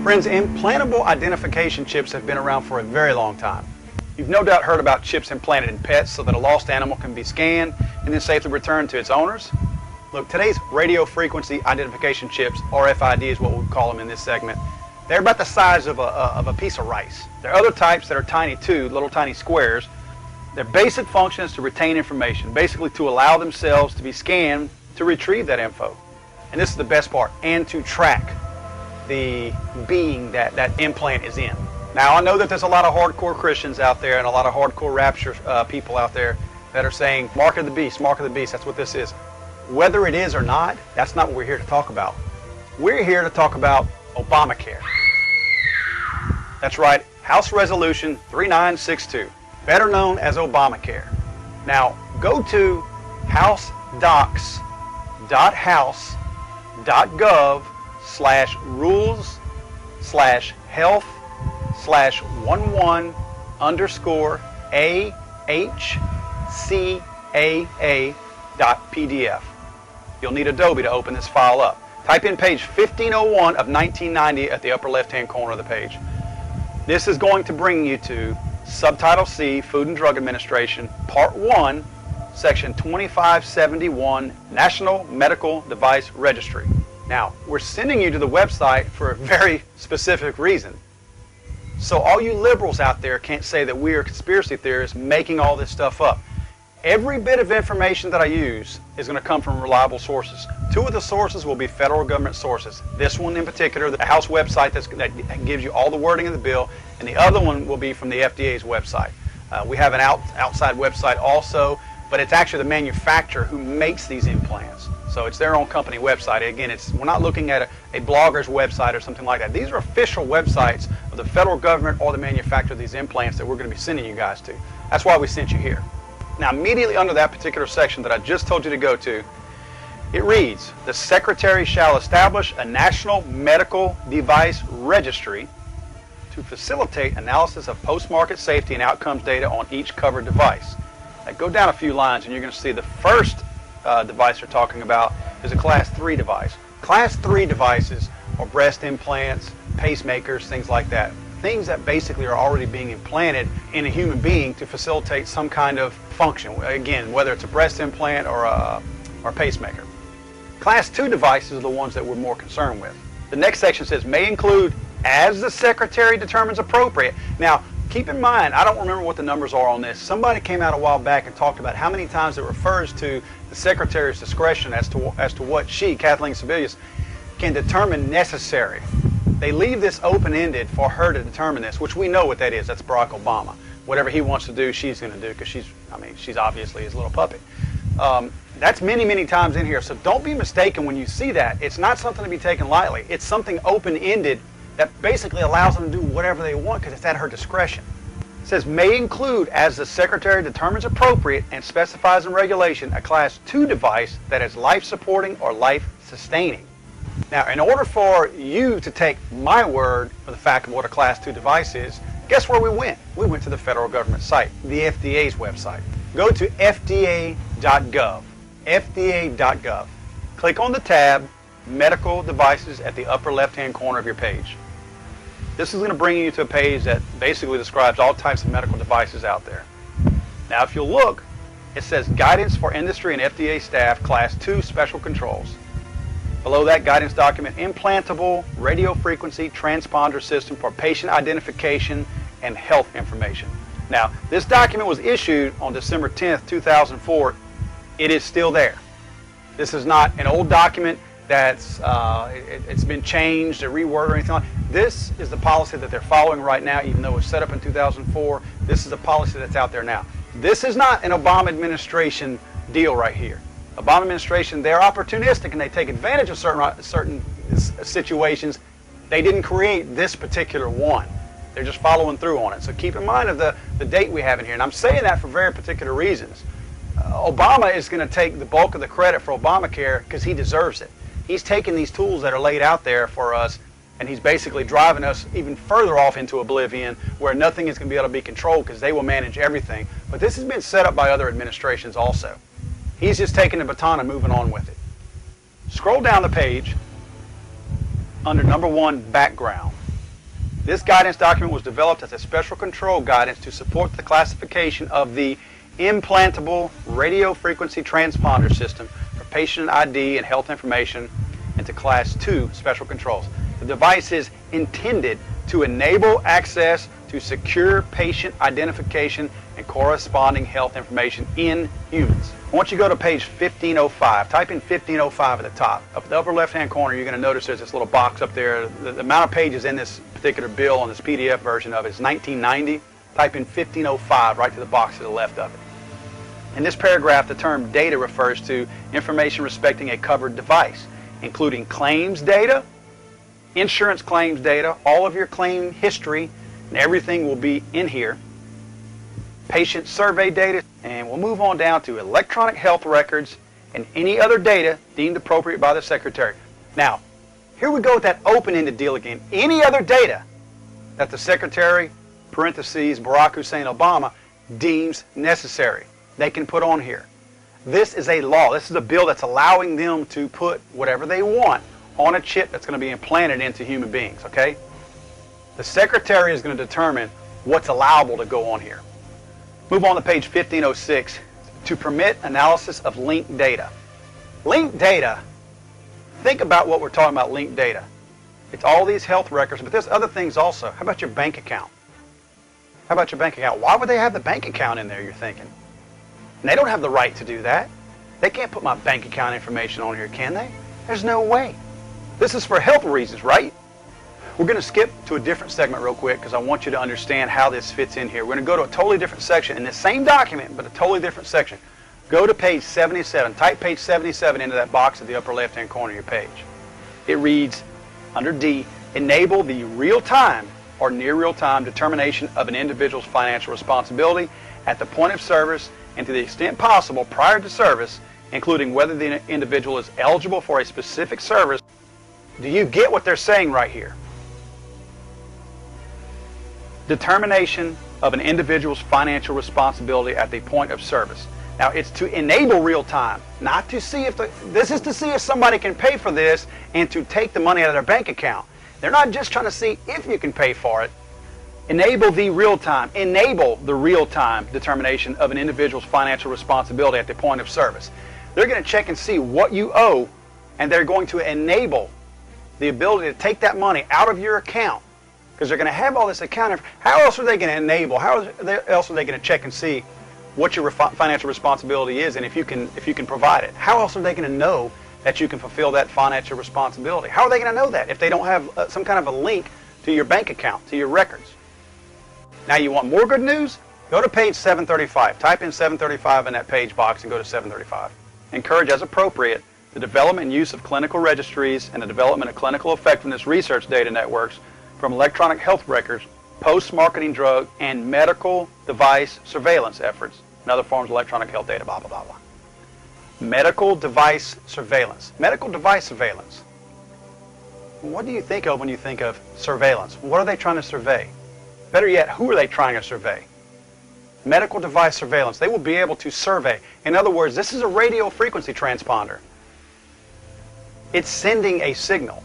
Friends, implantable identification chips have been around for a very long time. You've no doubt heard about chips implanted in pets so that a lost animal can be scanned and then safely returned to its owners. Look, today's radio frequency identification chips, RFID is what we call them in this segment, they're about the size of a piece of rice. There are other types that are tiny too, little tiny squares. Their basic function is to retain information, basically to allow themselves to be scanned to retrieve that info. And this is the best part, and to track the being that implant is in. Now, I know that there's a lot of hardcore Christians out there and a lot of hardcore rapture people out there that are saying, mark of the beast, that's what this is. Whether it is or not, that's not what we're here to talk about. We're here to talk about Obamacare. That's right, House Resolution 3962, better known as Obamacare. Now, go to house.health/rules/11-AHCAA.pdf. You'll need Adobe to open this file up. Type in page 1501 of 1990 at the upper left-hand corner of the page. This is going to bring you to Subtitle C, Food and Drug Administration, Part 1, Section 2571, National Medical Device Registry. Now, we're sending you to the website for a very specific reason. So all you liberals out there can't say that we are conspiracy theorists making all this stuff up. Every bit of information that I use is going to come from reliable sources. Two of the sources will be federal government sources. This one in particular, the House website that gives you all the wording of the bill, and the other one will be from the FDA's website. We have an outside website also, but it's actually the manufacturer who makes these implants. So it's their own company website. Again, we're not looking at a blogger's website or something like that. These are official websites of the federal government or the manufacturer of these implants that we're going to be sending you guys to. That's why we sent you here. Now, immediately under that particular section that I just told you to go to, it reads, the Secretary shall establish a National Medical Device Registry to facilitate analysis of post-market safety and outcomes data on each covered device. Now, go down a few lines and you're going to see the first device they're talking about is a Class 3 device. Class 3 devices are breast implants, pacemakers, things like that. Things that basically are already being implanted in a human being to facilitate some kind of function. Again, whether it's a breast implant or a pacemaker. Class 2 devices are the ones that we're more concerned with. The next section says, may include as the Secretary determines appropriate. Now, keep in mind, I don't remember what the numbers are on this. Somebody came out a while back and talked about how many times it refers to the Secretary's discretion as to what she, Kathleen Sebelius, can determine necessary. They leave this open-ended for her to determine this, which we know what that is. That's Barack Obama. Whatever he wants to do, she's going to do, because she's obviously his little puppet. That's many, many times in here. So don't be mistaken when you see that. It's not something to be taken lightly. It's something open-ended that basically allows them to do whatever they want because it's at her discretion. It says, may include, as the Secretary determines appropriate and specifies in regulation, a Class 2 device that is life-supporting or life-sustaining. Now, in order for you to take my word for the fact of what a Class 2 device is, guess where we went? We went to the federal government site, the FDA's website. Go to fda.gov, fda.gov. Click on the tab, Medical Devices, at the upper left-hand corner of your page. This is going to bring you to a page that basically describes all types of medical devices out there. Now, if you'll look, it says Guidance for Industry and FDA Staff, Class 2 Special Controls. Below that guidance document, implantable radio frequency transponder system for patient identification and health information. Now, this document was issued on December 10th, 2004. It is still there. This is not an old document that's it's been changed or reworded or anything like that. This is the policy that they're following right now, even though it was set up in 2004. This is a policy that's out there now. This is not an Obama administration deal right here. Obama administration, they're opportunistic and they take advantage of certain situations. They didn't create this particular one. They're just following through on it. So keep in mind of the date we have in here. And I'm saying that for very particular reasons. Obama is going to take the bulk of the credit for Obamacare because he deserves it. He's taking these tools that are laid out there for us and he's basically driving us even further off into oblivion where nothing is going to be able to be controlled because they will manage everything. But this has been set up by other administrations also. He's just taking the baton and moving on with it. Scroll down the page under number 1, background. This guidance document was developed as a special control guidance to support the classification of the implantable radio frequency transponder system for patient ID and health information into Class 2 special controls. The device is intended to enable access to secure patient identification and corresponding health information in humans. Once you go to page 1505, type in 1505 at the top. Up in the upper left-hand corner, you're going to notice there's this little box up there. The amount of pages in this particular bill on this PDF version of it is 1990. Type in 1505 right to the box to the left of it. In this paragraph, the term data refers to information respecting a covered device, including claims data, insurance claims data, all of your claim history, and everything will be in here. Patient survey data, and we'll move on down to electronic health records and any other data deemed appropriate by the Secretary. Now, here we go with that open-ended deal again. Any other data that the Secretary, parentheses, Barack Hussein Obama, deems necessary, they can put on here. This is a law. This is a bill that's allowing them to put whatever they want on a chip that's going to be implanted into human beings, okay? The Secretary is going to determine what's allowable to go on here. Move on to page 1506, to permit analysis of linked data. Linked data, think about what we're talking about, linked data. It's all these health records, but there's other things also. How about your bank account? How about your bank account? Why would they have the bank account in there, you're thinking? And they don't have the right to do that. They can't put my bank account information on here, can they? There's no way. This is for health reasons, right? We're going to skip to a different segment real quick because I want you to understand how this fits in here. We're going to go to a totally different section in the same document, but a totally different section. Go to page 77. Type page 77 into that box at the upper left-hand corner of your page. It reads, under D, enable the real-time or near real-time determination of an individual's financial responsibility at the point of service and to the extent possible prior to service, including whether the individual is eligible for a specific service. Do you get what they're saying right here? Determination of an individual's financial responsibility at the point of service. Now, it's to enable real time, not to see if this is to see if somebody can pay for this and to take the money out of their bank account. They're not just trying to see if you can pay for it. Enable the real time determination of an individual's financial responsibility at the point of service. They're going to check and see what you owe, and they're going to enable the ability to take that money out of your account, because they're going to have all this account. How else are they going to enable? How else are they going to check and see what your financial responsibility is, and if you can provide it? How else are they going to know that you can fulfill that financial responsibility? How are they going to know that if they don't have some kind of a link to your bank account, to your records? Now, you want more good news? Go to page 735. Type in 735 in that page box and go to 735. Encourage, as appropriate, the development and use of clinical registries and the development of clinical effectiveness research data networks from electronic health records, post-marketing drug, and medical device surveillance efforts and other forms of electronic health data, blah, blah, blah, blah. Medical device surveillance. Medical device surveillance. What do you think of when you think of surveillance? What are they trying to survey? Better yet, who are they trying to survey? Medical device surveillance. They will be able to survey. In other words, this is a radio frequency transponder. It's sending a signal.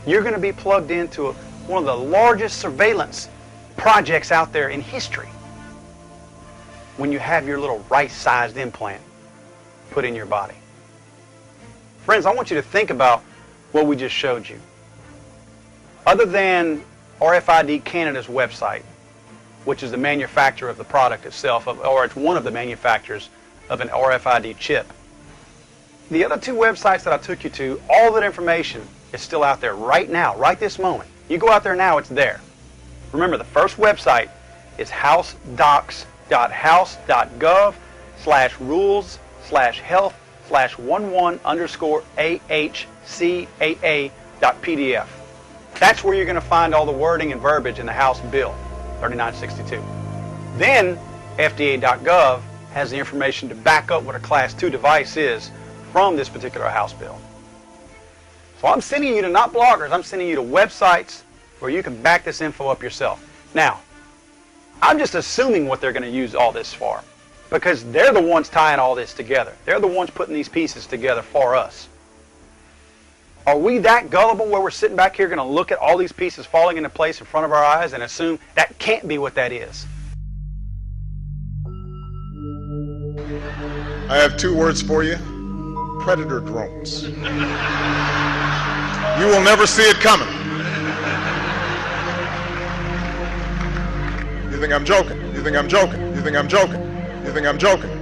You're going to be plugged into one of the largest surveillance projects out there in history when you have your little rice-sized implant put in your body. Friends, I want you to think about what we just showed you. Other than RFID Canada's website, which is the manufacturer of the product itself, or it's one of the manufacturers of an RFID chip, the other two websites that I took you to, all that information is still out there right now, right this moment. You go out there now, it's there. Remember, the first website is house.docs.health/11_AHCAA.pdf. That's where you're going to find all the wording and verbiage in the House Bill 3962. Then FDA.gov has the information to back up what a Class 2 device is from this particular House bill. So I'm sending you to not bloggers, I'm sending you to websites where you can back this info up yourself. Now, I'm just assuming what they're going to use all this for, because they're the ones tying all this together. They're the ones putting these pieces together for us. Are we that gullible where we're sitting back here going to look at all these pieces falling into place in front of our eyes and assume that can't be what that is? I have 2 words for you. Predator drones. You will never see it coming. You think I'm joking? You think I'm joking? You think I'm joking? You think I'm joking?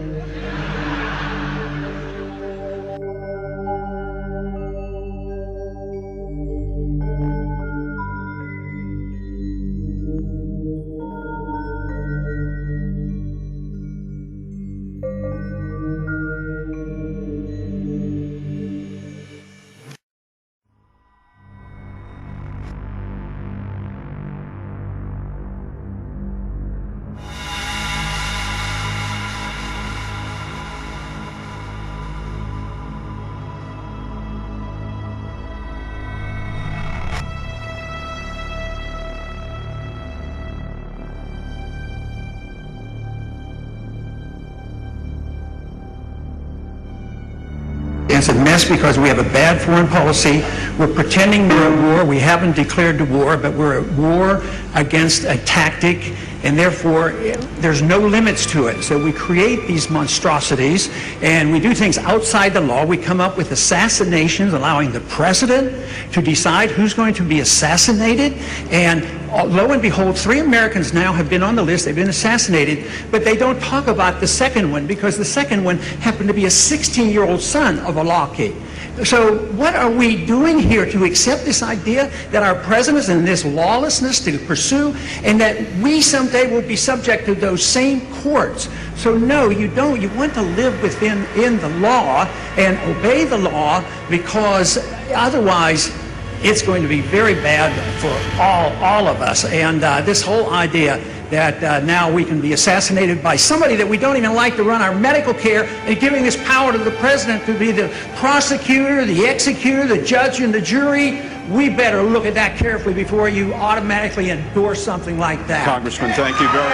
It's a mess because we have a bad foreign policy. We're pretending we're at war. We haven't declared the war, but we're at war against a tactic, and therefore there's no limits to it. So we create these monstrosities, and we do things outside the law. We come up with assassinations, allowing the president to decide who's going to be assassinated. And lo and behold, 3 Americans now have been on the list. They've been assassinated, but they don't talk about the second one because the second one happened to be a 16-year-old son of a lackey. So what are we doing here to accept this idea that our president's in this lawlessness to pursue, and that we someday will be subject to those same courts? So no, you don't. You want to live within the law and obey the law, because otherwise it's going to be very bad for all of us. And this whole idea that now we can be assassinated by somebody that we don't even like to run our medical care, and giving this power to the president to be the prosecutor, the executor, the judge, and the jury, we better look at that carefully before you automatically endorse something like that. Congressman, thank you very much.